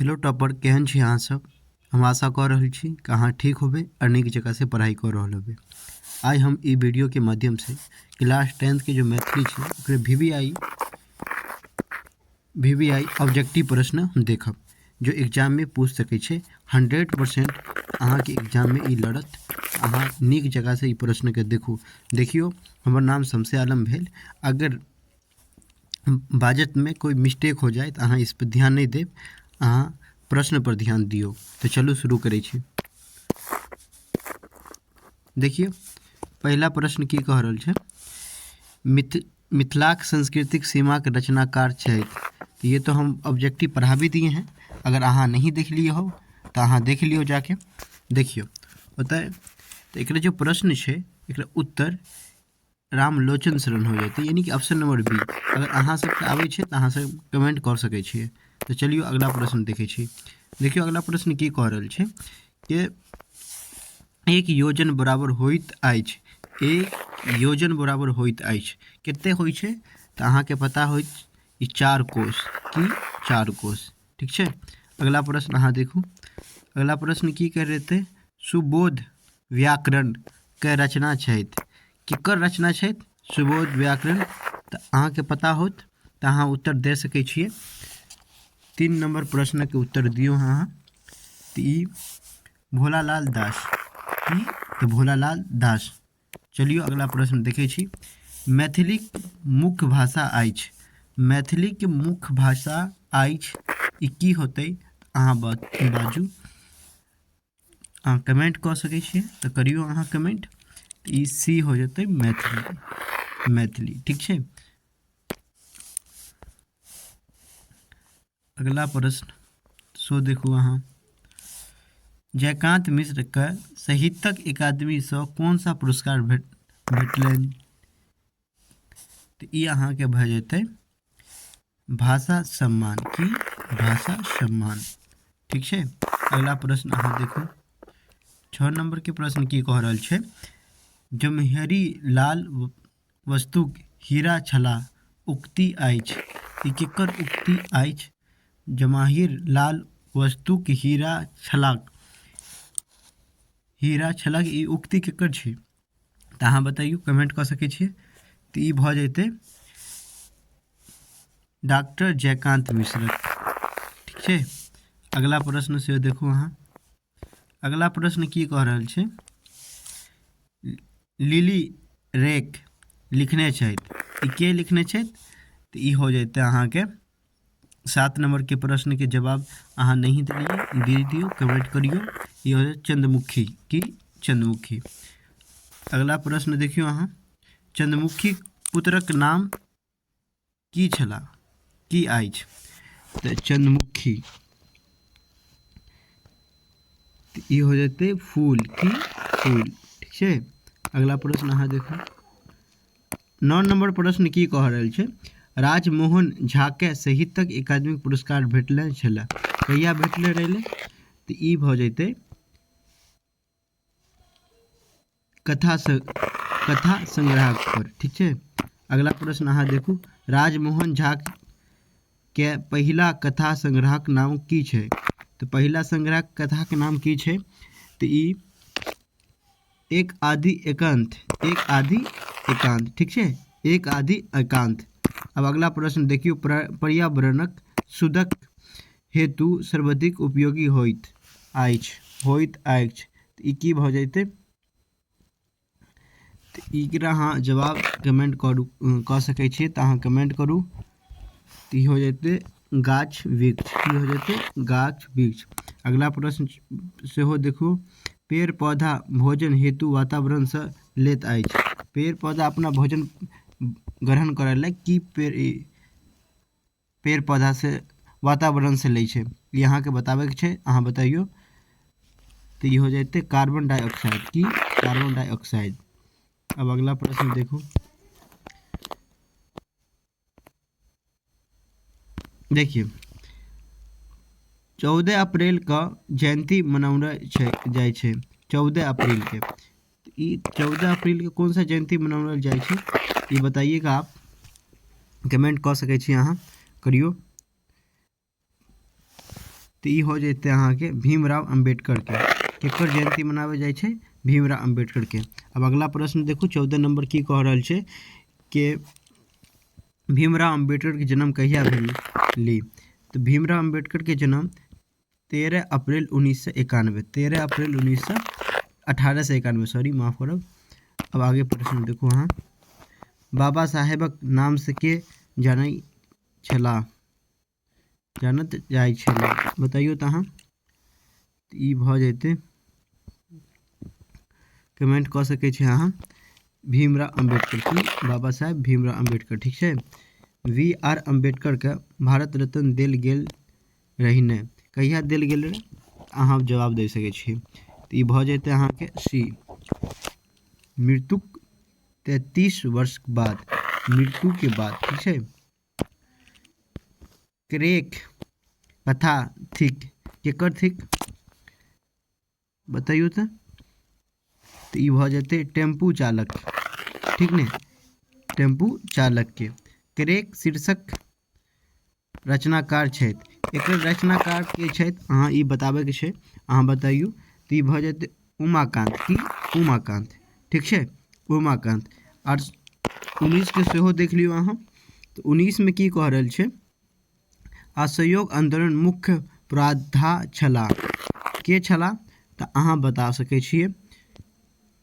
Hello topper, केहन छी अहाँ सब। हम आशा कऽ रहल छी कि अहाँ ठीक होबे और नीक जगह से पढ़ाई कर रहल होबे। आज हम ई वीडियो के माध्यम से क्लास 10th के जो मैथिली छै ओकरे वीवीआई ऑब्जेक्टिव प्रश्न हम देखब जो एग्जाम में पूछ सके छै। 100% अहाँ के एग्जाम में ई लड़त। अहाँ नीक जगह से ई प्रश्न के देखियो। हमर नाम शमसे आलम भेल। अगर बाजत में कोई मिस्टेक हो जाए तो अहाँ इस पर ध्यान नहीं देब, अहाँ प्रश्न पर ध्यान दियो। तो चलो शुरू करै छी। देखिए पहला प्रश्न की कह रहल छै, मिथिलाक सांस्कृतिक सीमा के रचनाकार छै। तो ये तो हम ऑब्जेक्टिव पढ़ा भी दिए हैं। अगर अहाँ नहीं देख लिए हो तो अहाँ देख लियो जाके। देखियो बताए तो एक जो प्रश्न छै एक उत्तर रामलोचन शरण हो जाते, यानी कि ऑप्शन नंबर बी। अगर अहाँ सबके आबै छै तो अहाँ सब कमेंट कर सकै छियै। तो चलियो अगला प्रश्न देखे छी। देखियो अगला प्रश्न की कह रहल छै कि एक योजन बराबर होइत अछि। एक योजन बराबर होइत अछि कते होइ छै तो अहाँ के पता होइत ई 4 कोष की 4 कोष। ठीक छै। अगला प्रश्न अहाँ देखू। अगला प्रश्न की कह रहे थे, सुबोध व्याकरण के रचना छथि। केकर रचना छथि? सुबोध व्याकरण। तो अहाँ के पता होत तो अहाँ उत्तर दे सकै छियै। 3 नंबर प्रश्न के उत्तर दियो अहाँ। तो ई भोलालाल दास की तो भोलालाल दास। चलियो अगला प्रश्न देखे छी। मैथिली मुख्य भाषा अछि। मैथिली के मुख्य भाषा अछि ई की होते अहाँ बाजू। अहाँ कमेंट कर सकै छियै तो करियो अहाँ कमेंट। ई सी हो जाते मैथिली। मैथिली ठीक छै। अगला प्रश्न सो देखू अहाँ। जयकांत मिश्र के साहित्यक अकादमी से कौन सा पुरस्कार भेटलनि? तो ई अहाँ के भऽ जेतै भाषा सम्मान की भाषा सम्मान। ठीक छै। अगला प्रश्न अहाँ देखू। 6 नंबर के प्रश्न की कह रहल छै, जमहरी लाल वस्तु हीरा छला उक्ति अछि। ई केकर उक्ति अछि? जमाहिर लाल वस्तु के हीरा छलाक ई उक्ति केकर छै तो अहाँ बताइयो, कमेंट कर सकै छियै। तो ई भऽ जेतै डॉक्टर जयकांत मिश्र। ठीक छै। अगला प्रश्न से देखू अहाँ। अगला प्रश्न की कह रहल छै, लिली रेक लिखने छथि। ई के लिखने छथि? तो ई हो जाते अहाँ के 7 नंबर के प्रश्न के जवाब अहाँ नहीं दे दियो, कमेंट करियो। ये हो जाए चंद्रमुखी की चंद्रमुखी। अगला प्रश्न देखियो अहाँ। चंद्रमुखी पुत्रक नाम की छला की अछि? तो चंद्रमुखी ई हो जाते फूल की फूल। ठीक छै। अगला प्रश्न अहाँ देखू। 9 नंबर प्रश्न की कह रहल छै, राजमोहन झा के साहित्यक अकादमी पुरस्कार भेटले छला। कहिया भेटले रहले? तो ई भऽ जेतै कथा संग्रह पर। ठीक छै। अगला प्रश्न अहाँ देखू। राजमोहन झा के पहिला कथा संग्रहक नाम की छै? तो पहिला संग्रह कथा के नाम की छै? तो ई एक आदि एकांत। एक आदि एकांत। ठीक छै। एक आदि एकांत। अब अगला प्रश्न देखियो। पर्यावरणक शुद्धक हेतु सर्वाधिक उपयोगी होइत अछि। ई की भऽ जेतै? तो एकरा अहाँ जवाब कमेंट करू कऽ सकै छियै तो अहाँ कमेंट करू। तो ई हो जेतै गाछ वृक्ष। की हो जेतै गाछ वृक्ष। अगला प्रश्न सेहो देखू। पेड़ पौधा भोजन हेतु वातावरण से लेत अछि। पेड़ पौधा अपना भोजन ग्रहण करे ला की पेड़ पौधा से वातावरण से लै छै, ये अहाँ के बतावे के छै। अहाँ बताइयो। तो ये हो जाते कार्बन डाइऑक्साइड की कार्बन डाइऑक्साइड। अब अगला प्रश्न देखो। देखिए 14 अप्रैल का जयंती मनाउल जाए छै। 14 अप्रैल के ई 14 अप्रैल के कौन सा जयंती मनाउल जाए छै ये बताइएगा आप। कमेंट कर सकै छी अहाँ करियो। तो ई हो जेतै अहाँके भीमराव अम्बेडकर के केकर जयंती मनावल जाइ छै, भीमराव अम्बेडकर के। अब अगला प्रश्न देखू 14 नंबर की कह रहल छै कि भीमराव अम्बेडकर के जन्म कहिया भेली। तो भीमराव अम्बेडकर के जन्म 13 अप्रैल 1991, 13 अप्रैल 1891, सॉरी माफ करब। अब आगे प्रश्न देखू अहाँ, बाबा साहेबक नाम से के जानल छलाह, जानत जाइ छलाह, बताइयो तो अहाँ। ई भऽ जेतै, कमेंट कऽ सकै छी अहाँ, भीमराव अम्बेडकर की बाबा साहेब भीमराव अम्बेडकर, ठीक छै। VR अम्बेडकर के भारत रत्न देल गेल रही ने, कहिया देल गेल रहे, अहाँ जवाब दे सकै छी। तो ई भऽ जेतै अहाँके सी, मृत्युक 33 वर्ष बाद, मृत्यु के बाद, ठीक छै। क्रेक कथा थिक, केकर थिक बताइयो तो ई भऽ जेतै टेम्पू चालक, ठीक ने, टेम्पू चालक के। क्रेक शीर्षक रचनाकार छथि, एकर रचनाकार के छथि अहाँ ई बताबैके छै, अहाँ बताइयो। तो ई भऽ जेतै उमाकांत की उमाकांत, ठीक छै, उमाकांत। और 19 के सेहो देख लियौ अहाँ। तो 19 में की कह रहल छै, असहयोग आंदोलन मुख्य प्राधा छला, के छला, तो अहाँ बता सकै छियै,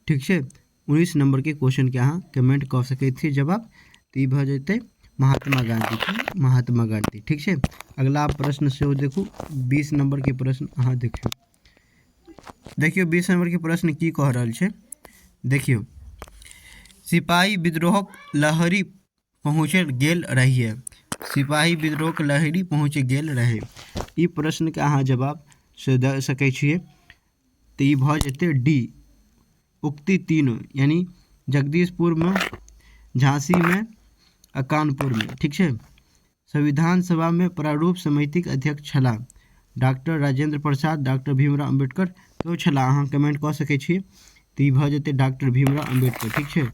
ठीक छै। 19 नंबर के क्वेश्चन के अहाँ कमेंट कऽ सकै छियै जवाब। तो ई भऽ जेतै महात्मा गांधी की महात्मा गांधी, ठीक छै। अगला प्रश्न सेहो देखू 20 नंबर के प्रश्न अहाँ देखियौ, 20 नंबर के प्रश्न की कह रहल छै, देखियौ, सिपाही विद्रोहक लहरी पहुँचल गेल रहिए, सिपाही विद्रोहक लहरी पहुँच गेल रहे, ई प्रश्न के अहाँ जवाब से दे सकै छियै। तो ई भऽ जेतै डी, उक्ति तीनों, यानी जगदीशपुर में, झांसी में आ कानपुर में, ठीक है। संविधान सभा में प्रारूप समिति के अध्यक्ष छला डॉक्टर राजेंद्र प्रसाद, डॉक्टर भीमराव अम्बेडकर, तो छला अहाँ कमेंट कऽ सकै छियै। तो ई भऽ जेतै डॉक्टर भीमराव अम्बेडकर, ठीक है।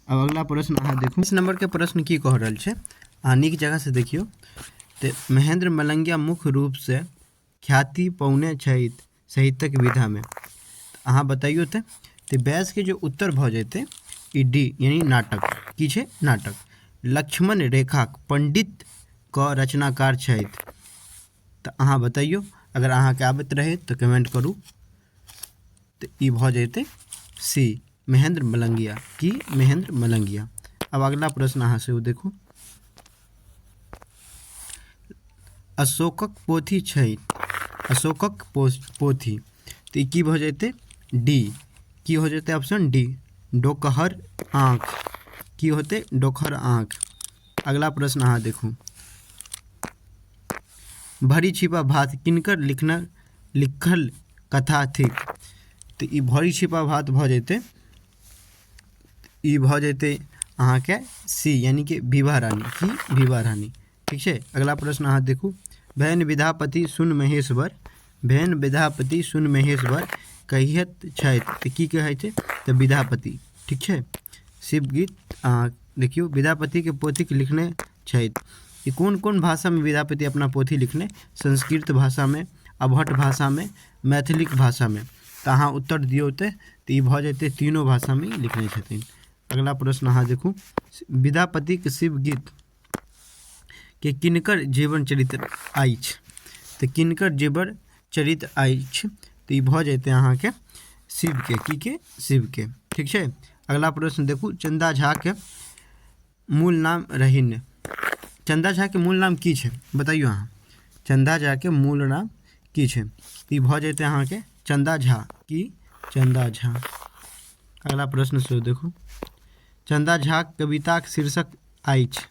अब अगला प्रश्न अहाँ देखू, 20 नंबर के प्रश्न की कह रहल छै, अहाँ नीक जगह से देखियो। तो महेंद्र मलंगिया मुख्य रूप से ख्याति पौने छथि साहित्यक विधा में, अहाँ बताइयो। तो बैस के जो उत्तर भऽ जेतै ई डी, यानी नाटक, की छै नाटक। लक्ष्मण रेखा पंडित क रचनाकार छथि, तो अहाँ बताइयो, अगर अहाँके आबैत रहे तो कमेंट करू। तो ई भऽ जेतै सी, महेंद्र मलंगिया की महेंद्र मलंगिया। अब अगला प्रश्न अहाँ से देखू, अशोकक पोथी छै, अशोकक पोथी, तो ई की भऽ जेतै डी, की हो जेतै ऑप्शन डी, डोकहर आँख, की होते डोकहर आँख। अगला प्रश्न अहाँ देखू, भरी छिपा भात किनकर लिखल कथा थिक, तो ई भरी छिपा भात भऽ जेतै, ई भऽ जेतै अहाँके सी, यानी कि विभा रानी की विभा रानी, ठीक छै। अगला प्रश्न अहाँ देखू, भैन विधापति सुन महेश्वर, भैन विधापति सुन महेश्वर कहियत छथि, तो की कहै छै, तो विधापति, ठीक छै। शिवगीत देखियो, विधापति के पोथी के लिखने छथि, ये कौन कौन भाषा में विधापति अपना पोथी लिखने, संस्कृत भाषा में, अभट्ट भाषा में, मैथिलिक भाषा में, तो अहाँ उत्तर दियौ। तो ई भऽ जेतै तीनों भाषा में लिखने छथिन। अगला प्रश्न अहाँ देखू, विधापति के शिवगीत के किनकर जीवन चरित्र अछि, तो किनकर जीवन चरित्र अछि, तो ई भऽ जेतै अहाँके शिव के, की के शिव के, ठीक छै। अगला प्रश्न देखू, चंदा झा के मूल नाम रहीन, चंदा झा के मूल नाम की छै, बताइयो अहाँ, चंदा झा के मूल नाम की छै, तो ई भऽ जेतै अहाँके चंदा झा की चंदा झा। अगला प्रश्न से देखू, चंदा झा कविताक शीर्षक अछि,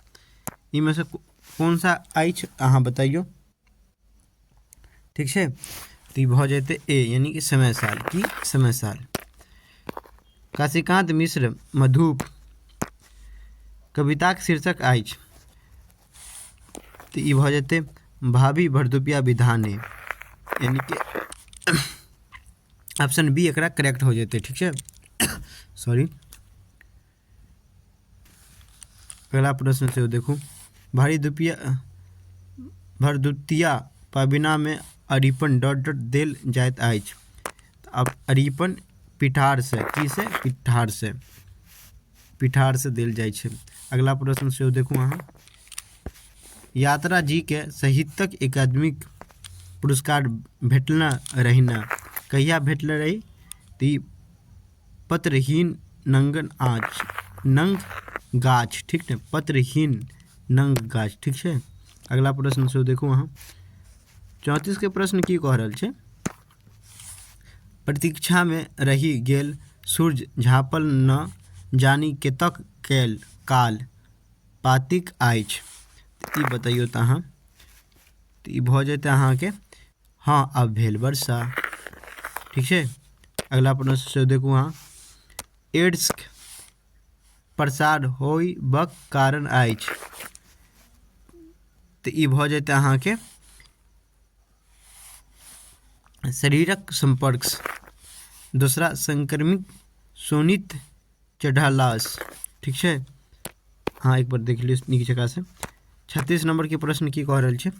इनमें से कौन सा अछि अहाँ बताइयो, ठीक छै। तो ई भऽ जेतै ए, यानी कि समय साल की समय साल। काशीकांत मिश्र मधुप कविताक शीर्षक अछि, तो ई भऽ जेतै भाभी भरदुपिया विधाने, यानी कि ऑप्शन बी एकरा करेक्ट हो जेतै, ठीक छै, सॉरी। अगला प्रश्न से देखू, भरदुतिया पाबीना में अरिपन डॉट डॉट देल जाइत अछि। अब अरिपन पिठार से की से पिठार से देल जाइ छै। अगला प्रश्न से देखू अहाँ, यात्रा जी के साहित्यक अकादमिक पुरस्कार भेटना रहिना कहिया भेटल रही? ती पत्रहीन नंग गाछ, ठीक है, पत्रहीन नंग गाछ, ठीक है। अगला प्रश्न से देखू अहाँ, 34 के प्रश्न की कह रहल छै? प्रतीक्षा में रहि गेल सूर्य झाँपल न जानी केतक कैल काल पातिक अछि। ई बतैयो तऽ अहाँ, तऽ ई भऽ जेतै अहाँके हाँ अब भेल वर्षा, ठीक छै। अगला प्रश्न से देखू अहाँ, एड्स प्रसार होयबक कारण अछि। तऽ ई भऽ जेतै अहाँके शरीरक संपर्क, दूसरा संक्रमित सोनित चढ़लास, ठीक छै। हाँ एक बार देख लियौ नीक जगह से। 36 नंबर के प्रश्न की कह रहल छै?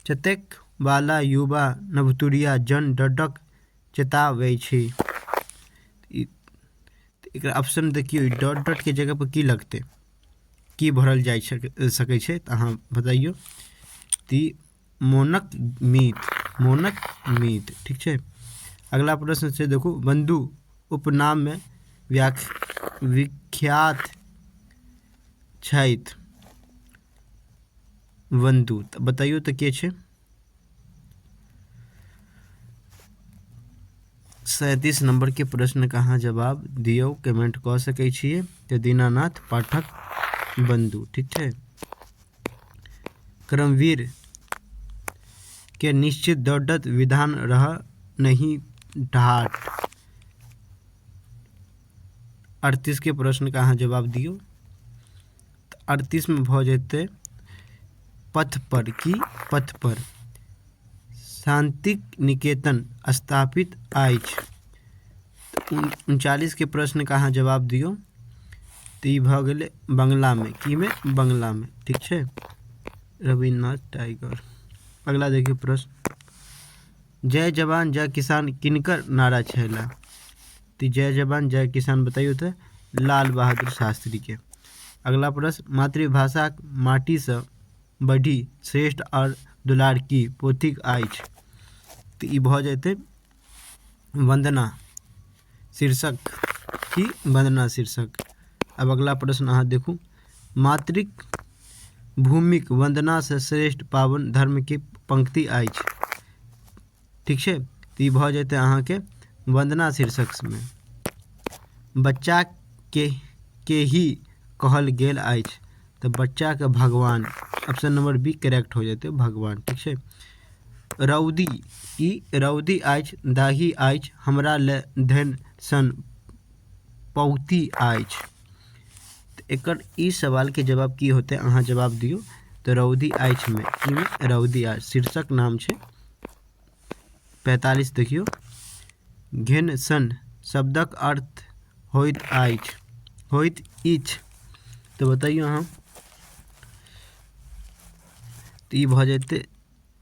चतेक वाला युवा नवतुरिया जन डडक चेताबै छै। एकरा ऑप्शन देखियो, डॉट डॉट के जगह पर की लगते, की भरल जा सकै छै, तऽ अहाँ बताइयो। ती मोनक मीत, ठीक छै। अगला प्रश्न से देखो, बंधु उपनाम में विख्यात छथि बंधु, तऽ बताइयो तऽ के छै? 37 नंबर के प्रश्न का अहाँ जवाब दियो, कमेंट कऽ सकै छियै। तऽ दीनानाथ पाठक बंधु, ठीक छै। कर्मवीर के निश्चित दौड़त विधान रह नहीं ढाट। 38 के प्रश्न का अहाँ जवाब दियो। 38 में भऽ जेतै पथ पर शांतिक निकेतन स्थापित अछि। 39 के प्रश्न का अहाँ जवाब दियो। तो ई भऽ गेलै बंगला में, की में? बंगला में, ठीक छै। रविन्द्रनाथ टैगोर। अगला देखिए प्रश्न, जय जवान जय किसान किनकर नारा छला? तो जय जवान जय किसान बताइयो तो लाल बहादुर शास्त्री के। अगला प्रश्न, मातृभाषा माटी से बढ़ी श्रेष्ठ और दुलार की पोथी अछि। तो ई भऽ जेतै वंदना शीर्षक, की वंदना शीर्षक। अब अगला प्रश्न अहाँ देखू, मातृक भूमिक वंदना से श्रेष्ठ पावन धर्म की पंक्ति अछि, ठीक छै। तो ई भऽ जेतै अहाँके वंदना शीर्षक में। बच्चा के ही कहल गेल अछि, तो बच्चा के भगवान, ऑप्शन नंबर बी करेक्ट हो जाते भगवान, ठीक है। रौदी रौदी अछि दाही अछि हमरा ले धन सन पौती अछि। एकर ई सवाल के जवाब की होते, अहाँ जवाब दियो। तो रौदी अछि में, की में? रौदी अछि शीर्षक नाम छै। 45 देखियो, घेन सन शब्दक अर्थ होइत अछि, तो बताइयो अहाँ। तो ई भऽ जेतै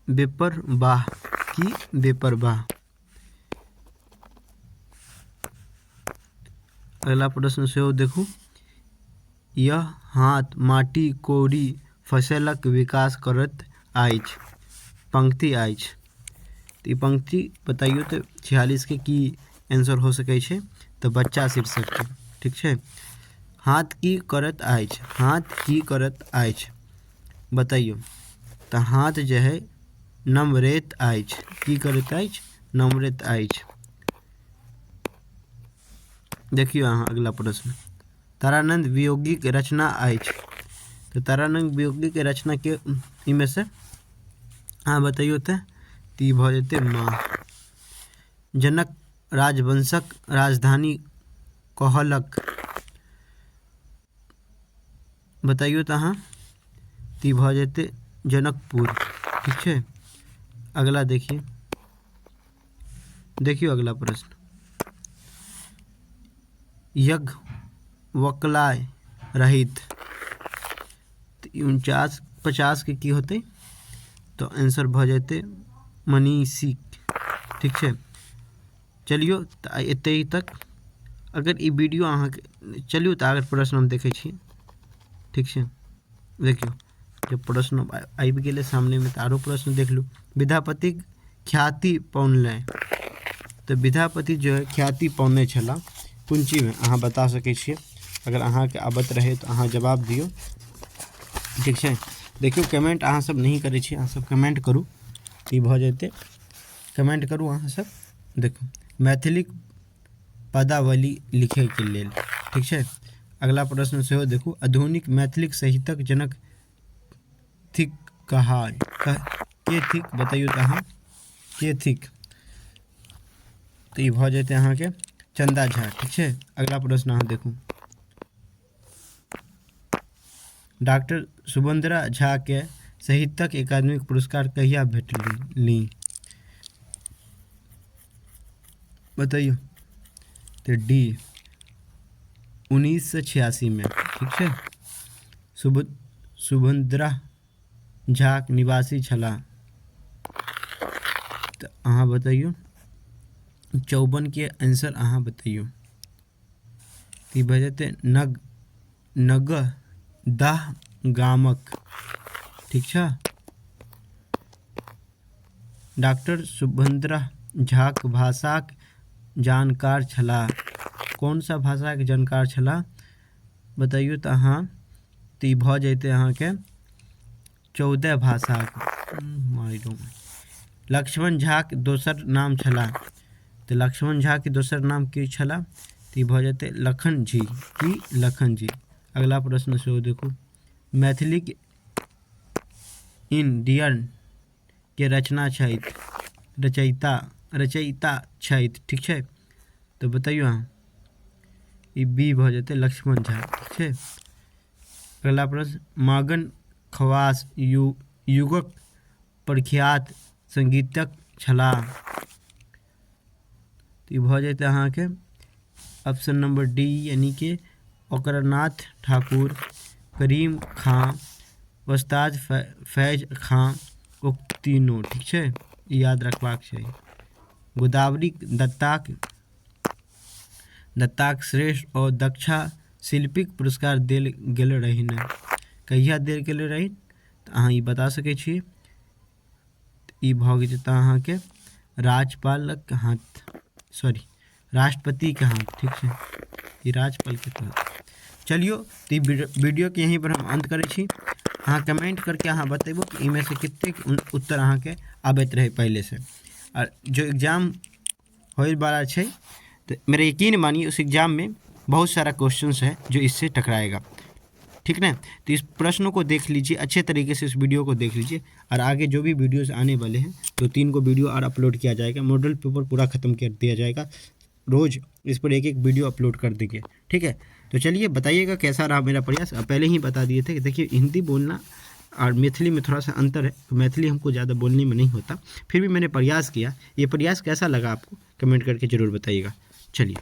बेपरवाह, की बेपरवाह। अगला प्रश्न से देखू, यह हाथ माटी कोड़ी फसलक विकास करत अछि पंक्ति अछि। तो ई पंक्ति बताइयो तो 46 के की आंसर हो सकै छै? तो बच्चा शीर्षक, ठीक छै। हाथ की करत अछि, हाथ की करत अछि बताइयो। तो हाथ जो है नमरैत अछि, की करत अछि? नमरैत अछि। देखियो अहाँ अगला प्रश्न, तारानंद वियोगी के रचना अछि। तो तारानंद वियोगी के रचना के इनमें से हाँ बताइयो तो ई भऽ जेतै माँ। जनक राजवंशक राजधानी कहलक, बताइयो तो अहाँ। तो ई भऽ जेतै जनकपुर, ठीक है। अगला देखियो अगला प्रश्न, यज्ञ वकलाय रहित। 49 50 के की होते? तो आंसर भऽ जेतै मनीषी। ठीक है, चलियो एते ही तक। अगर ई वीडियो अहाँके चलियो तो आगे प्रश्न हम देखे छी। ठीक है, देखियो जब प्रश्न आबि गेलै सामने में तो आरो प्रश्न देख लू। विद्यापति ख्याति पौनले, तो विद्यापति जो है ख्याति पौने छला कोन चीज में अहाँ बता सकै छियै। अगर अहाँके आबत रहे तो अहाँ जवाब दियो। ठीक है, देखियो कमेंट अहाँ सब नहीं करै छी, अहाँ सब कमेंट करू, ई भ जेतै। कमेंट करू अहाँ सब। देखो मैथिली पदावली लिखे के लेल। ठीक है, अगला प्रश्न सेहो देखू। आधुनिक मैथिली साहित्यक जनक थिक के थिक बताइयो तो अहाँ के थिक, तो ये भ जेतै अहाँके चंदा झा। ठीक है, अगला प्रश्न अहाँ देखू। डॉक्टर सुभद्रा झा के साहित्यक अकादमी पुरस्कार कहिया भेटली बताइयो, तो डी 1986 में। ठीक है, सुभद्रा झा निवासी छला, तो अहाँ बताइयो 54 के आंसर अहाँ बताइयो। तो बजते नग दाह गामक। ठीक है, डॉक्टर सुभद्रा झा भाषाक जानकार छला, कौन सा भाषा के जानकार छला बताइयो तो अहाँ। तो भ जेतै अहाँके 14 भाषा। लक्ष्मण झा के दोसर नाम छला, तो लक्ष्मण झा के दोसर नाम की छला, तो भ जेतै लखन जी की लखन जी। अगला प्रश्न से देखू। मैथिली इंडियन के रचयिता छथि। ठीक है, तो बताइयो अहाँ। ई बी भ जेतै लक्ष्मण झा। ठीक है, अगला प्रश्न। मगन खवास युगक प्रख्यात संगीतक छला, तो ई भ जेतै अहाँके ऑप्शन नंबर डी यानी कि ओकरनाथ ठाकुर, करीम खां, उस्ताद फैज खां, तीनों। ठीक है, याद रखबाक चाहिए। गोदावरी दत्ताक श्रेष्ठ और दक्षा शिल्पीक पुरस्कार देल गेल रही ने, कहिया देल गेल रही, तो अहाँ ई बता सकै छी। ई भ जेतै अहाँके राष्ट्रपति के हाथ। ठीक है, ये राज्यपाल के तहत। चलियो, तो वीडियो के यहीं पर हम अंत करै छी। अहाँ कमेंट करके अहाँ बतेबो कि इनमें से कितने उत्तर अहाँ के आबैत रहे पहले से। और जो एग्ज़ाम होए वाला है, तो मेरा यकीन मानिए उस एग्ज़ाम में बहुत सारा क्वेश्चंस है जो इससे टकराएगा। ठीक ना, तो इस प्रश्नों को देख लीजिए अच्छे तरीके से, इस वीडियो को देख लीजिए। और आगे जो भी वीडियोस आने वाले हैं, 2-3 को वीडियो और अपलोड किया जाएगा। मॉडल पेपर पूरा ख़त्म कर दिया जाएगा, रोज़ इस पर एक वीडियो अपलोड कर देंगे। ठीक है, तो चलिए बताइएगा कैसा रहा मेरा प्रयास। पहले ही बता दिए थे कि देखिए हिंदी बोलना और मैथिली में थोड़ा सा अंतर है, तो मैथिली हमको ज़्यादा बोलने में नहीं होता, फिर भी मैंने प्रयास किया। ये प्रयास कैसा लगा आपको कमेंट करके ज़रूर बताइएगा। चलिए।